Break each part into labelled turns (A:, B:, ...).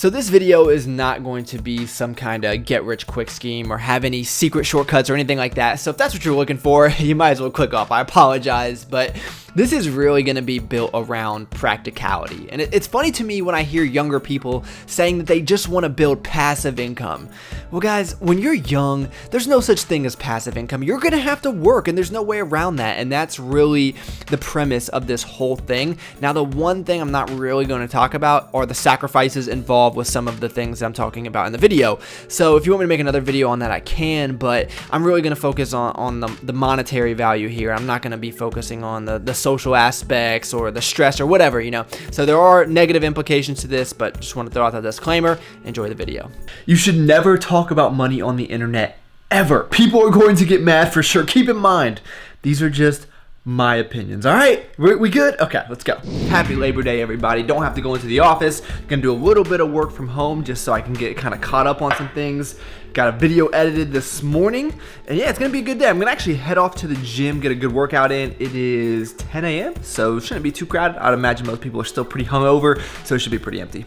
A: So this video is not going to be some kind of get rich quick scheme or have any secret shortcuts or anything like that. So if that's what you're looking for, you might as well click off. I apologize, but this is really going to be built around practicality. And it's funny to me when I hear younger people saying that they just want to build passive income. Well, guys, when you're young, there's no such thing as passive income. You're going to have to work, and there's no way around that. And that's really the premise of this whole thing. Now, the one thing I'm not really going to talk about are the sacrifices involved with some of the things I'm talking about in the video. So if you want me to make another video on that, I can, but I'm really going to focus on the monetary value here. I'm not going to be focusing on the social aspects or the stress or whatever, you know. So there are negative implications to this, but just want to throw out that disclaimer. Enjoy the video. You should never talk about money on the internet, ever. People are going to get mad for sure. Keep in mind, these are just my opinions. All right, we good? Okay, let's go. Happy Labor Day, everybody. Don't have to go into the office. Gonna do a little bit of work from home just so I can get kind of caught up on some things. Got a video edited this morning, and yeah, it's gonna be a good day. I'm gonna actually head off to the gym, get a good workout in. It is 10 a.m., so it shouldn't be too crowded. I'd imagine most people are still pretty hungover, so it should be pretty empty.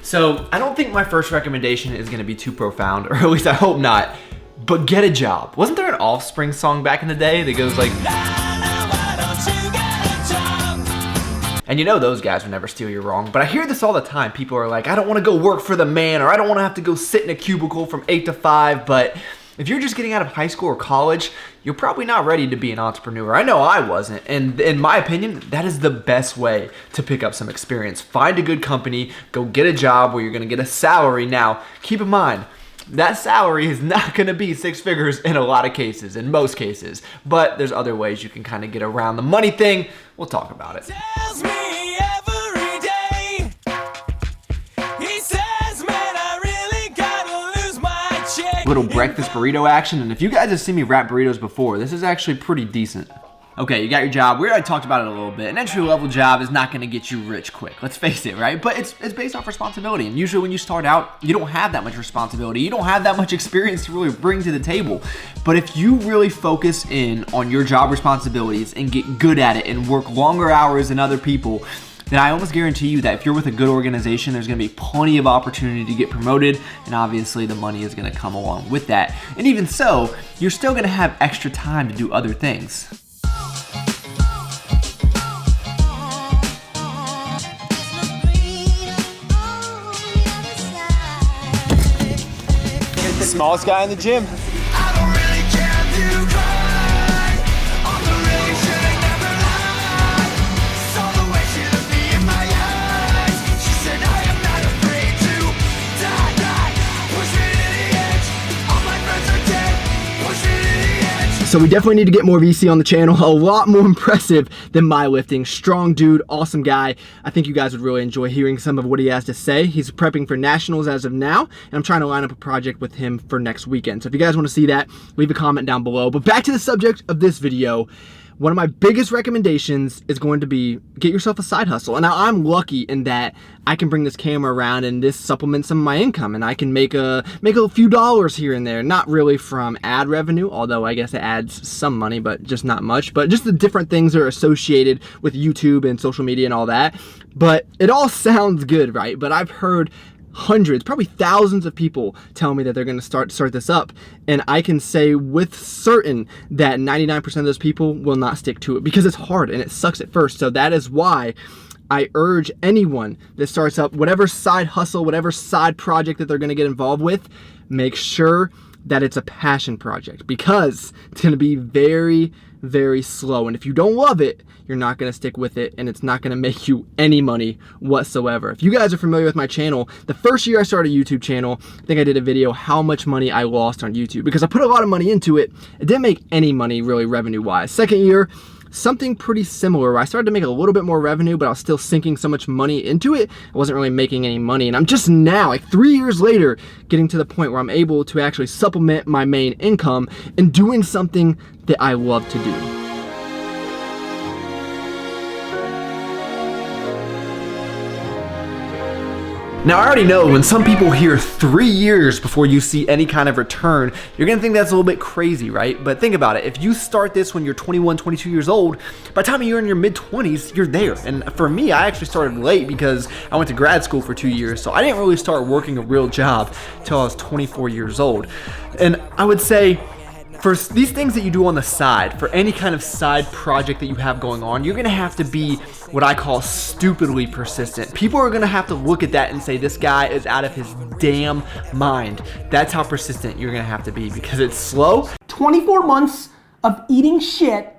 A: So I don't think my first recommendation is gonna be too profound, or at least I hope not. But get a job. Wasn't there an Offspring song back in the day that goes like, and you know those guys would never steal you wrong, but I hear this all the time. People are like, I don't want to go work for the man, or I don't want to have to go sit in a cubicle from 8 to 5, but if you're just getting out of high school or college, you're probably not ready to be an entrepreneur. I know I wasn't, and in my opinion, that is the best way to pick up some experience. Find a good company, go get a job where you're going to get a salary. Now, keep in mind, that salary is not going to be 6 figures in a lot of cases, in most cases. But there's other ways you can kind of get around the money thing. We'll talk about it.
B: Tells me every day. He says, man, I really gotta lose my check.
A: Little breakfast burrito action. And if you guys have seen me wrap burritos before, this is actually pretty decent. Okay, you got your job. We already talked about it a little bit. An entry-level job is not going to get you rich quick. Let's face it, right? But it's based off responsibility. And usually when you start out, you don't have that much responsibility. You don't have that much experience to really bring to the table. But if you really focus in on your job responsibilities and get good at it and work longer hours than other people, then I almost guarantee you that if you're with a good organization, there's going to be plenty of opportunity to get promoted, and obviously the money is going to come along with that. And even so, you're still going to have extra time to do other things.
C: Smallest guy in the gym.
B: I don't really care if you cry. On the really should I never lie. Saw the way she looked me in my eyes. She said I am not afraid to die. Push me to the edge. All my friends are dead. Push me to the edge.
A: So we definitely need to get more VC on the channel. A lot more impressive than my lifting. Strong dude, awesome guy. I think you guys would really enjoy hearing some of what he has to say. He's prepping for nationals as of now, and I'm trying to line up a project with him for next weekend. So if you guys want to see that, leave a comment down below. But back to the subject of this video. One of my biggest recommendations is going to be get yourself a side hustle. And now I'm lucky in that I can bring this camera around and this supplements some of my income, and I can make a few dollars here and there. Not really from ad revenue, although I guess it adds some money, but just not much. But just the different things that are associated with YouTube and social media and all that. But it all sounds good, right? But I've heard hundreds, probably thousands of people tell me that they're going to start this up, and I can say with certain that 99% of those people will not stick to it because it's hard and it sucks at first. So that is why I urge anyone that starts up whatever side hustle, whatever side project that they're going to get involved with, make sure that it's a passion project, because it's going to be very, very slow. And if you don't love it, you're not going to stick with it, and it's not going to make you any money whatsoever. If you guys are familiar with my channel, the first year I started a YouTube channel, I think I did a video how much money I lost on YouTube because I put a lot of money into it. It didn't make any money really revenue-wise. Second year, something pretty similar where I started to make a little bit more revenue, but I was still sinking so much money into it, I wasn't really making any money. And I'm just now, like 3 years later, getting to the point where I'm able to actually supplement my main income and doing something that I love to do. Now, I already know when some people hear 3 years before you see any kind of return, you're gonna think that's a little bit crazy, right? But think about it. If you start this when you're 21, 22 years old, by the time you're in your mid-20s, you're there. And for me, I actually started late because I went to grad school for 2 years, so I didn't really start working a real job until I was 24 years old. And I would say, for these things that you do on the side, for any kind of side project that you have going on, you're gonna have to be what I call stupidly persistent. People are gonna have to look at that and say, this guy is out of his damn mind. That's how persistent you're gonna have to be, because it's slow.
C: 24 months of eating shit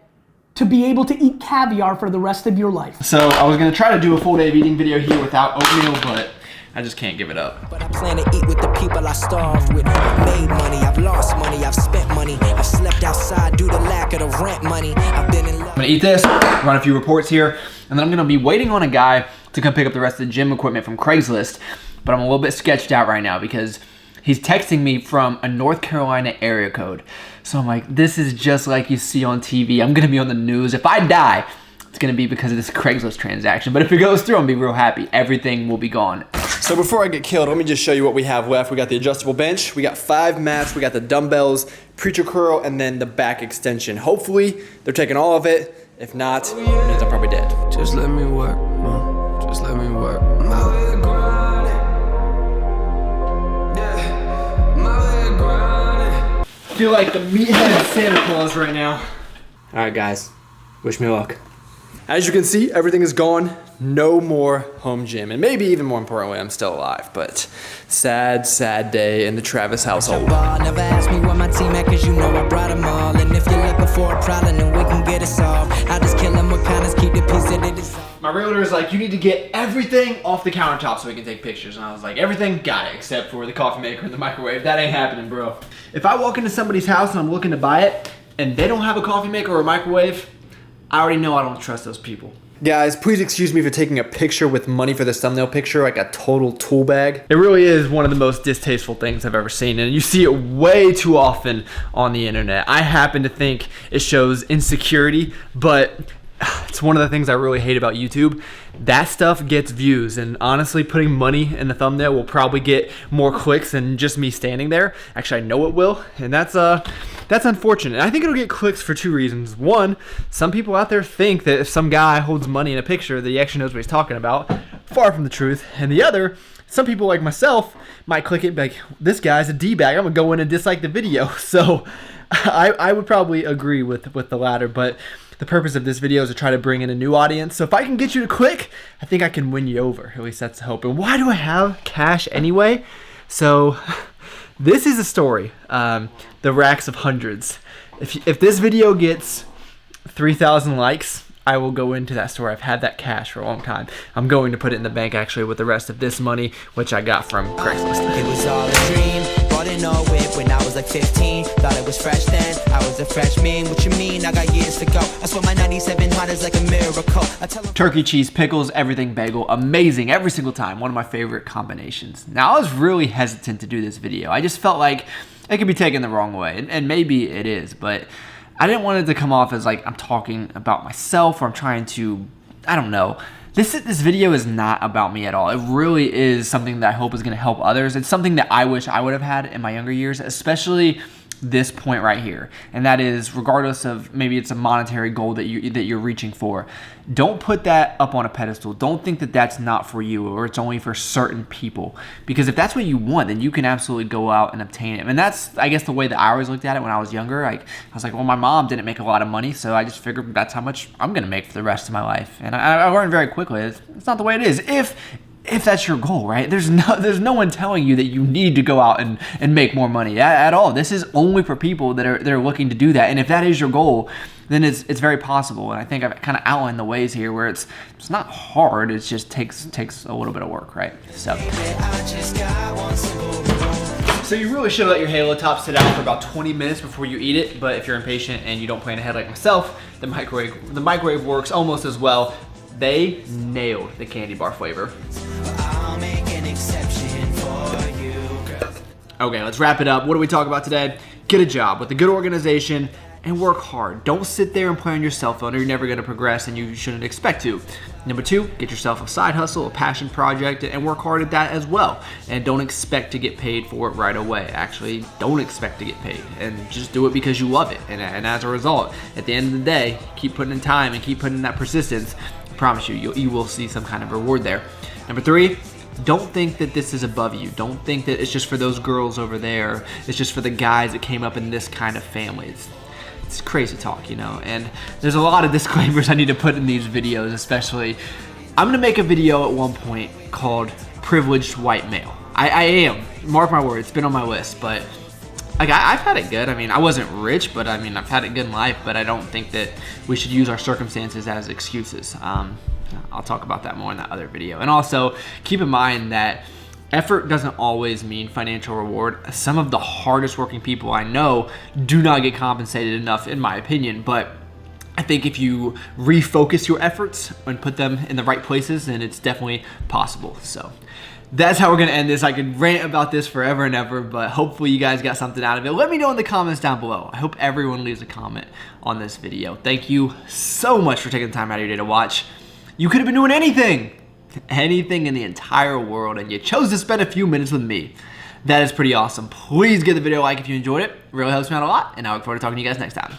C: to be able to eat caviar for the rest of your life.
A: So I was gonna try to do a full day of eating video here without oatmeal, but I just can't give it up.
D: But I plan to eat with the people I starved with. I've made money, I've lost money, I've spent money. I've slept outside due to lack of the rent money. I've been in love.
A: I'm gonna eat this, run a few reports here, and then I'm gonna be waiting on a guy to come pick up the rest of the gym equipment from Craigslist. But I'm a little bit sketched out right now because he's texting me from a North Carolina area code. So I'm like, this is just like you see on TV. I'm gonna be on the news. If I die, it's gonna be because of this Craigslist transaction. But if it goes through, I'm gonna be real happy. Everything will be gone. So before I get killed, let me just show you what we have left. We got the adjustable bench, we got 5 mats, we got the dumbbells, preacher curl, and then the back extension. Hopefully, they're taking all of it. If not, it means I'm probably dead.
B: Just let me work, just let me work.
A: I feel like the meathead Santa Claus right now. All right, guys, wish me luck. As you can see, everything is gone. No more home gym. And maybe even more importantly, I'm still alive. But sad, sad day in the Travis household.
D: Never ask me where my team at, cause you know I brought them all. And if you're looking for a problem, then we can get it solved. I just kill them with kindness, keep the piece that it is.
A: My realtor is like, you need to get everything off the countertop so we can take pictures. And I was like, everything? Got it, except for the coffee maker and the microwave. That ain't happening, bro. If I walk into somebody's house and I'm looking to buy it, and they don't have a coffee maker or a microwave, I already know I don't trust those people. Guys, please excuse me for taking a picture with money for this thumbnail picture, like a total tool bag. It really is one of the most distasteful things I've ever seen, and you see it way too often on the internet. I happen to think it shows insecurity, but it's one of the things I really hate about YouTube. That stuff gets views, and honestly, putting money in the thumbnail will probably get more clicks than just me standing there. Actually, I know it will, and that's unfortunate. And I think it'll get clicks for 2 reasons. One, some people out there think that if some guy holds money in a picture that he actually knows what he's talking about. Far from the truth. And the other, some people like myself might click it and be like, this guy's a D-bag, I'm gonna go in and dislike the video. So I would probably agree with the latter, but the purpose of this video is to try to bring in a new audience. So if I can get you to click, I think I can win you over. At least that's the hope. And why do I have cash anyway? So this is a story. The racks of hundreds. If this video gets 3,000 likes, I will go into that story. I've had that cash for a long time. I'm going to put it in the bank actually with the rest of this money, which I got from Craigslist.
D: It was all a dream. Didn't know it when I was like 15. Thought it was fresh then. I was a freshman. What you mean? I got years to go. I swear my 97 hot is like a miracle. Turkey, cheese, pickles, everything bagel. Amazing every single time. One of my favorite combinations. Now, I was really hesitant to do this video. I just felt like it could be taken the wrong way. And maybe it is, but I didn't want it to come off as like I'm talking about myself or I'm trying to, I don't know. This video is not about me at all. It really is something that I hope is going to help others. It's something that I wish I would have had in my younger years, especially this point right here. And that is, regardless of maybe it's a monetary goal that you're reaching for, don't put that up on a pedestal. Don't think that that's not for you or it's only for certain people. Because if that's what you want, then you can absolutely go out and obtain it. And that's, I guess, the way that I always looked at it when I was younger. I was like, well, my mom didn't make a lot of money, so I just figured that's how much I'm going to make for the rest of my life. And I learned very quickly, it's not the way it is. If that's your goal, right? There's no one telling you that you need to go out and make more money at all. This is only for people that are looking to do that. And if that is your goal, then it's very possible. And I think I've kind of outlined the ways here where it's not hard. It just takes a little bit of work, right? So you really should let your Halo top sit out for about 20 minutes before you eat it. But if you're impatient and you don't plan ahead like myself, the microwave works almost as well. They nailed the candy bar flavor. I'll make an exception for you, girl.
A: Okay, let's wrap it up. What do we talk about today? Get a job with a good organization and work hard. Don't sit there and play on your cell phone, or you're never going to progress and you shouldn't expect to. Number 2, get yourself a side hustle, a passion project, and work hard at that as well. And don't expect to get paid for it right away. Actually, don't expect to get paid, and just do it because you love it. And as a result, at the end of the day, keep putting in time and keep putting in that persistence. I promise you will see some kind of reward there. Number 3, don't think that this is above you. Don't think that it's just for those girls over there. It's just for the guys that came up in this kind of family. It's crazy talk, you know, and there's a lot of disclaimers I need to put in these videos, especially. I'm gonna make a video at one point called Privileged White Male. I am, mark my words, it's been on my list, but like I've had it good. I mean, I wasn't rich, but I mean, I've had it good in life, but I don't think that we should use our circumstances as excuses. I'll talk about that more in that other video. And also, keep in mind that effort doesn't always mean financial reward. Some of the hardest working people I know do not get compensated enough, in my opinion, but I think if you refocus your efforts and put them in the right places, then it's definitely possible. So that's how we're gonna end this. I could rant about this forever and ever, but hopefully you guys got something out of it. Let me know in the comments down below. I hope everyone leaves a comment on this video. Thank you so much for taking the time out of your day to watch. You could have been doing anything in the entire world, and you chose to spend a few minutes with me. That is pretty awesome. Please give the video a like if you enjoyed it. It really helps me out a lot, and I look forward to talking to you guys next time.